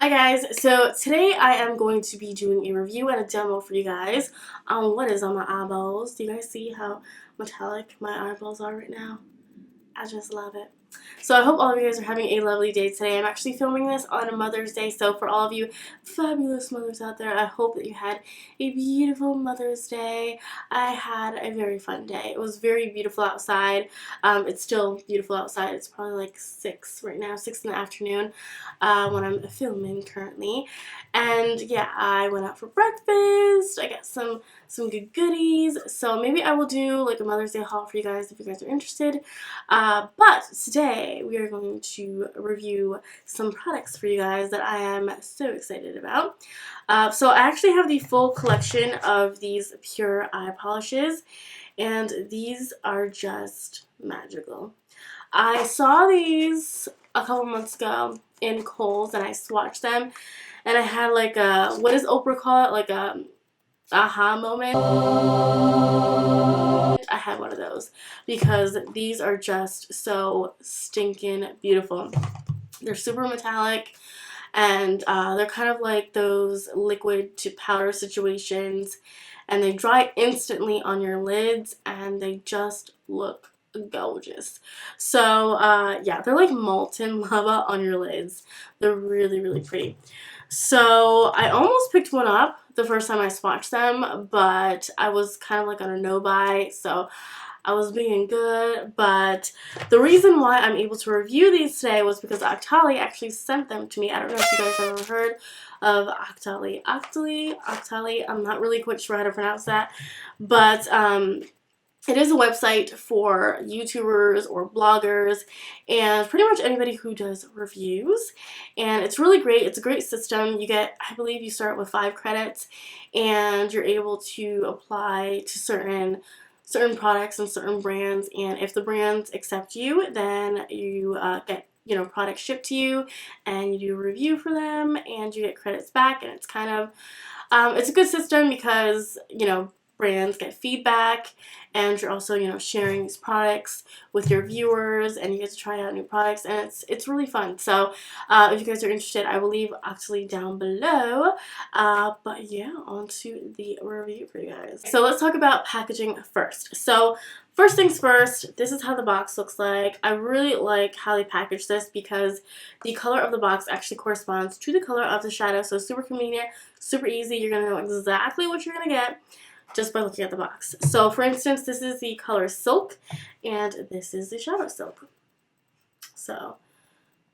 Hi guys, so today I am going to be doing a review and a demo for you guys on what is on my eyeballs. Do you guys see how metallic my eyeballs are right now? I just love it. So I hope all of you guys are having a lovely day today. I'm actually filming this on Mother's Day, so for all of you fabulous mothers out there, I hope that you had a beautiful Mother's Day. I had a very fun day. It was very beautiful outside. It's still beautiful outside. It's probably like 6 right now, 6 in the afternoon when I'm filming currently. And yeah, I went out for breakfast. I got some good goodies. So maybe I will do like a Mother's Day haul for you guys if you guys are interested. But today we are going to review some products for you guys that I am so excited about. So I actually have the full collection of these pure eye polishes, and these are just magical. I saw these a couple months ago in Kohl's and I swatched them, and I had like a, what does Oprah call it, like a aha moment. I had one of those because these are just so stinking beautiful. They're super metallic, and they're kind of like those liquid to powder situations, and they dry instantly on your lids and they just look gorgeous. So yeah, they're like molten lava on your lids. They're really pretty. So I almost picked one up the first time I swatched them, but I was kind of like on a no buy, so I was being good. But the reason why I'm able to review these today was because Octoly actually sent them to me. I don't know if you guys have ever heard of Octoly. Octoly, I'm not really quite sure how to pronounce that, but it is a website for YouTubers or bloggers and pretty much anybody who does reviews, and it's really great. It's a great system. You get, I believe you start with 5 credits, and you're able to apply to certain products and certain brands, and if the brands accept you, then you get products shipped to you, and you do a review for them and you get credits back. And it's kind of it's a good system because brands get feedback, and you're also sharing these products with your viewers, and you get to try out new products, and it's really fun. So if you guys are interested, I will leave Octoly down below. But yeah, on to the review for you guys. So let's talk about packaging first. So first things first, this is how the box looks like. I really like how they package this because the color of the box actually corresponds to the color of the shadow. So super convenient, super easy. You're going to know exactly what you're going to get just by looking at the box. So for instance, this is the color Silk, and this is the shadow Silk. So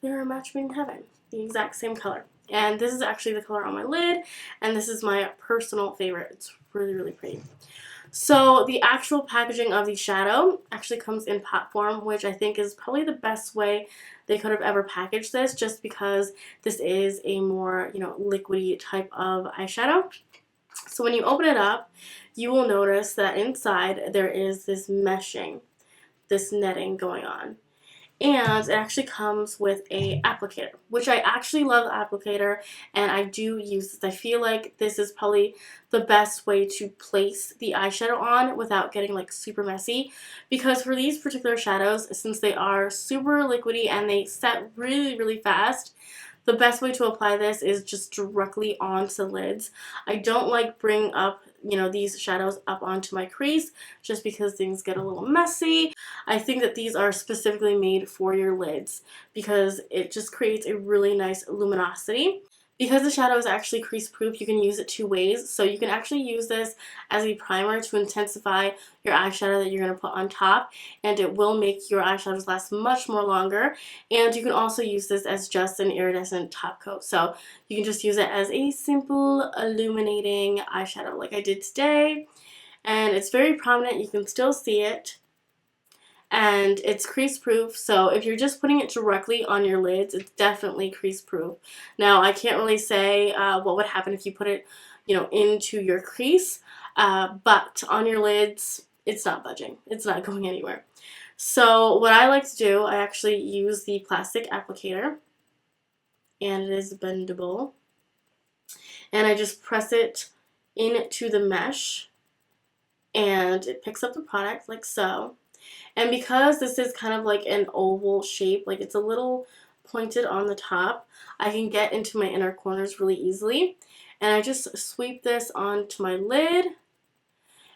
they're a match made in heaven, the exact same color. And this is actually the color on my lid, and this is my personal favorite. It's really pretty. So the actual packaging of the shadow actually comes in pot form, which I think is probably the best way they could have ever packaged this, just because this is a more, liquidy type of eyeshadow. So when you open it up, you will notice that inside there is this meshing, this netting going on. And it actually comes with a applicator, which I actually love the applicator, and I do use this. I feel like this is probably the best way to place the eyeshadow on without getting like super messy, because for these particular shadows, since they are super liquidy and they set really fast, the best way to apply this is just directly onto the lids. I don't like bringing up, these shadows up onto my crease just because things get a little messy. I think that these are specifically made for your lids because it just creates a really nice luminosity. Because the shadow is actually crease proof, you can use it 2 ways. So you can actually use this as a primer to intensify your eyeshadow that you're going to put on top, and it will make your eyeshadows last much more longer. And you can also use this as just an iridescent top coat. So you can just use it as a simple illuminating eyeshadow like I did today. And it's very prominent, you can still see it. And it's crease proof, so if you're just putting it directly on your lids, it's definitely crease proof. Now I can't really say what would happen if you put it into your crease, but on your lids it's not budging, it's not going anywhere. So what I like to do, I actually use the plastic applicator, and it is bendable, and I just press it into the mesh and it picks up the product like so. And because this is kind of like an oval shape, like it's a little pointed on the top, I can get into my inner corners really easily. And I just sweep this onto my lid,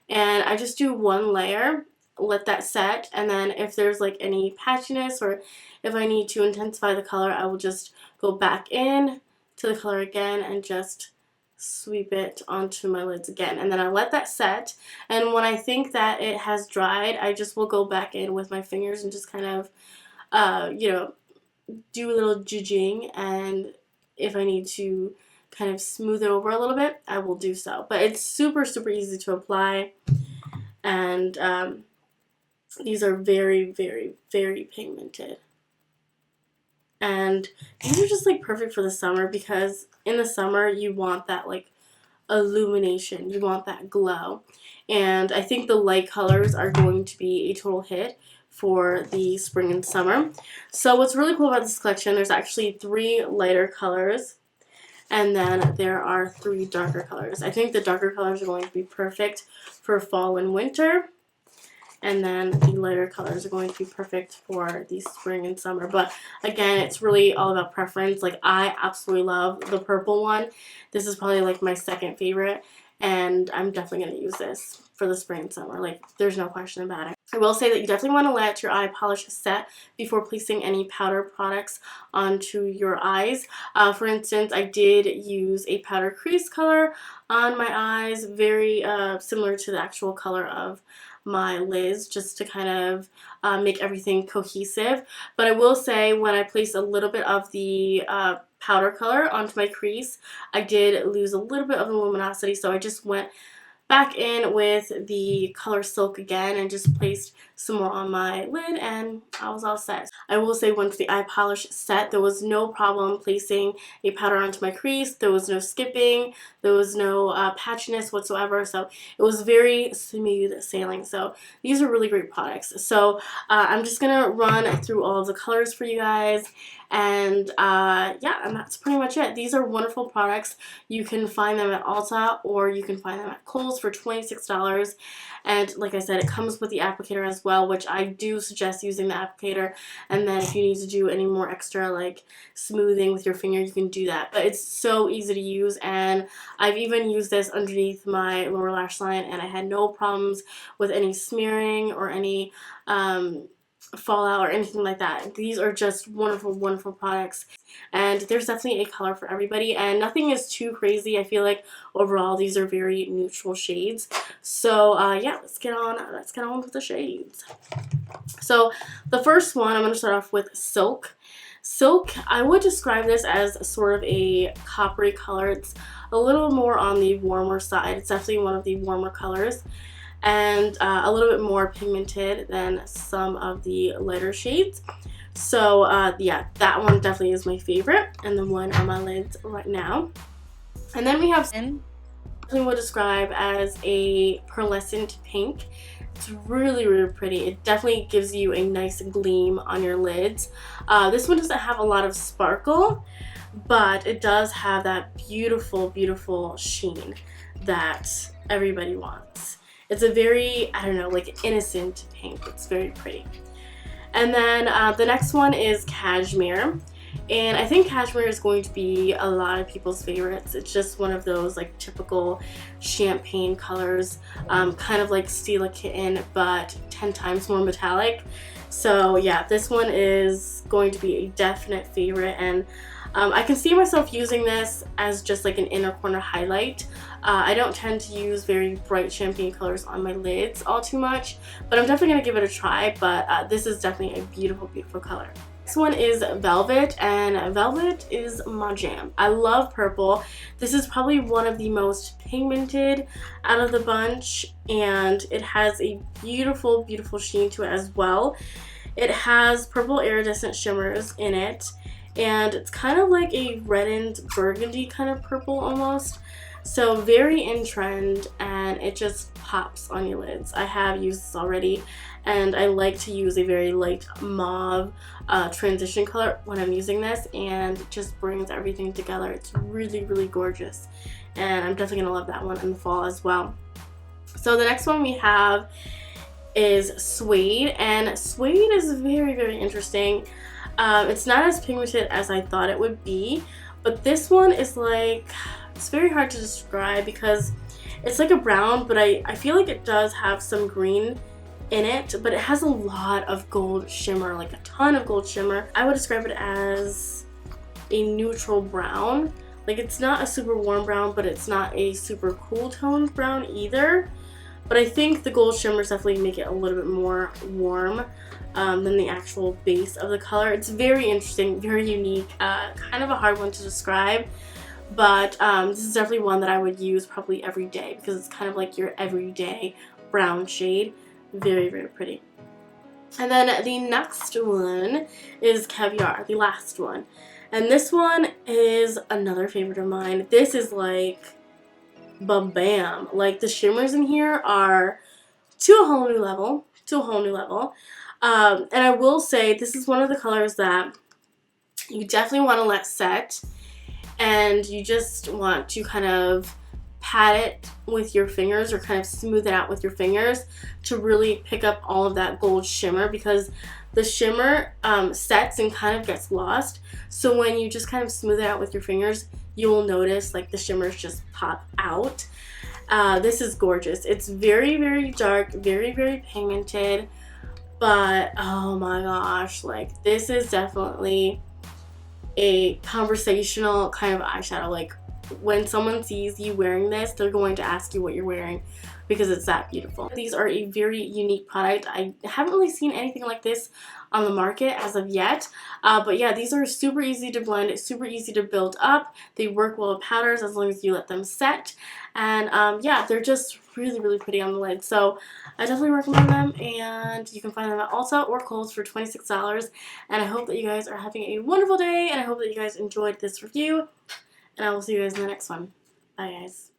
and I just do one layer, let that set, and then if there's like any patchiness or if I need to intensify the color, I will just go back in to the color again and just sweep it onto my lids again. And then I let that set, and when I think that it has dried, I just will go back in with my fingers and just kind of, you know, do a little judging, and if I need to kind of smooth it over a little bit, I will do so. But it's super, super easy to apply, and these are very, very, very pigmented. And these are just like perfect for the summer, because in the summer you want that like illumination, you want that glow. And I think the light colors are going to be a total hit for the spring and summer. So what's really cool about this collection, there's actually 3 lighter colors, and then there are 3 darker colors. I think the darker colors are going to be perfect for fall and winter, and then the lighter colors are going to be perfect for the spring and summer. But again, it's really all about preference. Like, I absolutely love the purple one. This is probably like my second favorite, and I'm definitely going to use this for the spring and summer. Like, there's no question about it. I will say that you definitely want to let your eye polish set before placing any powder products onto your eyes. For instance, I did use a powder crease color on my eyes, very similar to the actual color of my lids, just to kind of make everything cohesive. But I will say, when I placed a little bit of the powder color onto my crease, I did lose a little bit of the luminosity, so I just went back in with the color Silk again and just placed some more on my lid, and I was all set. I will say, once the eye polish set, there was no problem placing a powder onto my crease. There was no skipping, there was no patchiness whatsoever, so it was very smooth sailing. So these are really great products. So I'm just gonna run through all of the colors for you guys, and yeah, and that's pretty much it. These are wonderful products. You can find them at Ulta, or you can find them at Kohls for $26. And like I said, it comes with the applicator as well, which I do suggest using the applicator. And then if you need to do any more extra like smoothing with your finger, you can do that. But it's so easy to use, and I've even used this underneath my lower lash line, and I had no problems with any smearing or any fallout or anything like that. These are just wonderful, wonderful products, and there's definitely a color for everybody, and nothing is too crazy. I feel like overall these are very neutral shades. So yeah, let's get on with the shades. So the first one, I'm going to start off with Silk. Silk, I would describe this as sort of a coppery color. It's a little more on the warmer side. It's definitely one of the warmer colors, and a little bit more pigmented than some of the lighter shades. So yeah, that one definitely is my favorite, and the one on my lids right now. And then we have Satin, I would describe as a pearlescent pink. It's really, really pretty. It definitely gives you a nice gleam on your lids. This one doesn't have a lot of sparkle, but it does have that beautiful, beautiful sheen that everybody wants. It's a very, I don't know, like innocent pink. It's very pretty. And then the next one is Cashmere. And I think Cashmere is going to be a lot of people's favorites. It's just one of those like typical champagne colors, kind of like Steal a Kitten, but 10 times more metallic. So yeah, this one is going to be a definite favorite, and I can see myself using this as just like an inner corner highlight. I don't tend to use very bright champagne colors on my lids all too much, but I'm definitely going to give it a try. But this is definitely a beautiful, beautiful color. Next one is Velvet, and Velvet is my jam. I love purple. This is probably one of the most pigmented out of the bunch, and it has a beautiful, beautiful sheen to it as well. It has purple iridescent shimmers in it, and it's kind of like a reddened burgundy kind of purple almost. So very in trend, and it just pops on your lids. I have used this already, and I like to use a very light mauve transition color when I'm using this, and it just brings everything together. It's really, really gorgeous, and I'm definitely gonna love that one in the fall as well. So the next one we have is Suede, and Suede is very, very interesting. It's not as pigmented as I thought it would be, but this one is like, it's very hard to describe because it's like a brown, but I feel like it does have some green in it, but it has a lot of gold shimmer, like a ton of gold shimmer. I would describe it as a neutral brown. Like, it's not a super warm brown, but it's not a super cool toned brown either. But I think the gold shimmers definitely make it a little bit more warm than the actual base of the color. It's very interesting, very unique, kind of a hard one to describe. But this is definitely one that I would use probably every day because it's kind of like your everyday brown shade. Very, very pretty. And then the next one is Caviar, the last one. And this one is another favorite of mine. This is like ba-bam. Like, the shimmers in here are to a whole new level. And I will say this is one of the colors that you definitely want to let set. And you just want to kind of pat it with your fingers or kind of smooth it out with your fingers to really pick up all of that gold shimmer, because the shimmer sets and kind of gets lost. So when you just kind of smooth it out with your fingers, you will notice like the shimmers just pop out. This is gorgeous. It's very, very dark, very, very pigmented, but oh my gosh, like, this is definitely a conversational kind of eyeshadow. Like, when someone sees you wearing this, they're going to ask you what you're wearing because it's that beautiful. These are a very unique product. I haven't really seen anything like this on the market as of yet. But yeah, these are super easy to blend, super easy to build up. They work well with powders as long as you let them set. And yeah, they're just really, really pretty on the lid. So I definitely recommend them, and you can find them at Ulta or Kohls for $26. And I hope that you guys are having a wonderful day, and I hope that you guys enjoyed this review. And I will see you guys in the next one. Bye, guys.